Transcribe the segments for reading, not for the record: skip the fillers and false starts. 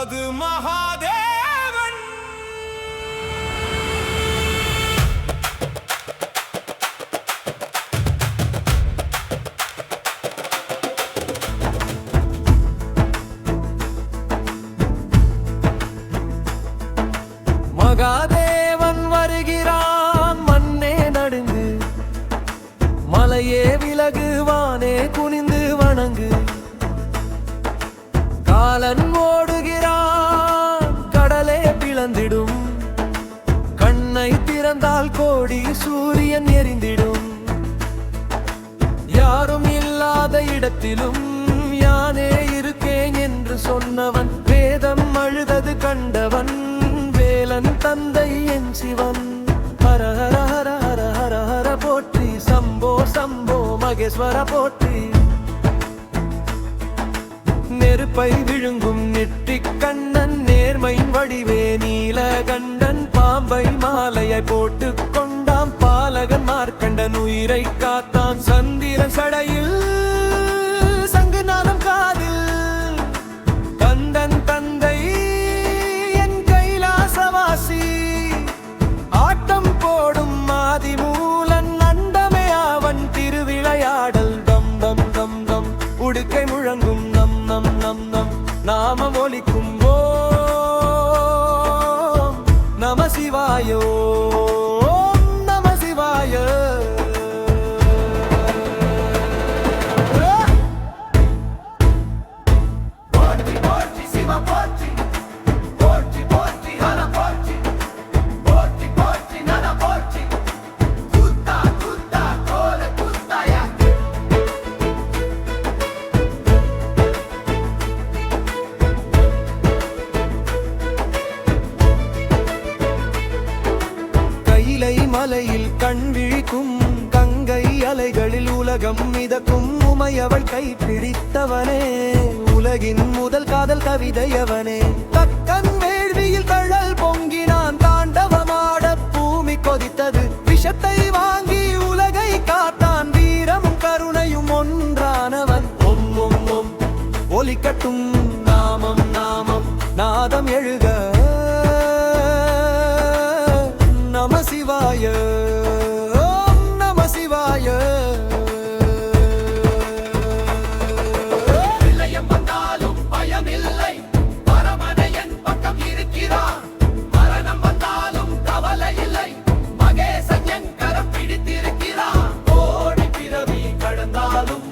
அது மகாதேவன். மகாதேவன் வருகிறான், மண்ணே நடுங்கு, மலையே விலகு, வானே குனிந்து வணங்கு. காலன் ஓடுகிறான், கடலே பிளந்திடும், கண்ணை திறந்தால் கோடி சூரியன் எரிந்திடும். யாரும் இல்லாத இடத்திலும் யானே இருக்கேன் என்று சொன்னவன், வேதம் அழுதது கண்டவன், வேலன் தந்தை என் சிவன். ஹர ஹர ஹர ஹர ஹர ஹர போற்றி, சம்போ சம்போ மகேஸ்வர போற்றி. நெருப்பை விழுங்கும் நெற்றிக் கண்ணன், நேர்மை வடிவே நீலகண்டன், பாம்பை மாலையை போட்டு கொண்டாம், பாலகன் மார்க்கண்டன் உயிரை காத்தான். சந்திரன் சடையில் சங்கு நாதம் காதில், கந்தன் தந்தை என் கைலாசவாசி, ஆட்டம் போடும் ஆதிமூலன், அண்டமே அவன் திருவிளையாடல். தம் தம் தம் தம் உடுக்கை முழங்கும், நம் நம் நம் நம் நாமம் ஒலிக்கும். ஓம் நம சிவாயோ, ஓம் நம சிவாய. போற்றி போற்றி சிவ போற்றி, போற்றி போற்றி ஹர போற்றி, போற்றி போற்றி நர போற்றி, குத்தா குத்தா கோல குத்தாயா. கைலை மலையில் கண் விழிக்கும், கங்கை அலைகளில் உலகம் மிதக்கும், உமையவள் கை பிடித்தவனே, உலகின் முதல் காதல் கவிதையவனே. தக்கன் வேள்வியில் தழல் பொங்கினான், தாண்டவமாட பூமி கொதித்தது, விஷத்தை வாங்கி உலகை காத்தான், வீரமும் கருணையும் ஒன்றானவன். ஒம் ஒம் ஒம் ஒலிக்கட்டும் நாமம் நாமம், நாதம் எழுக, நம சிவாய, ஓம் நம சிவாய. நிலையம் வந்தாலும் பயமில்லை, பரமனை என் பக்கம் இருக்கிறான், மரணம் வந்தாலும் கவலை இல்லை, மகேசன் என் கரம் பிடித்திருக்கிறான். கோடி பிறவி கடந்தாலும்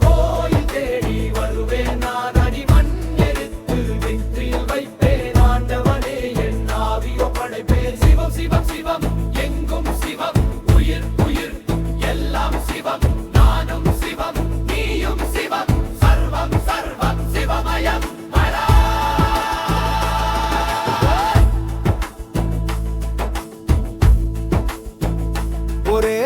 கோயில் தேடி வருவேன் நான், அடிமண் எடுத்து வெற்றியில் வைப்பேன், ஆண்டவனே என் ஆவியோ படைப்பேன். சிவம் சிவம் சிவம் எங்கும் சிவம், உயிர் உயிர் எல்லாம் சிவம், நானும் சிவம் நீயும் சிவம், சர்வம் சர்வம் சிவமயம். ஒரே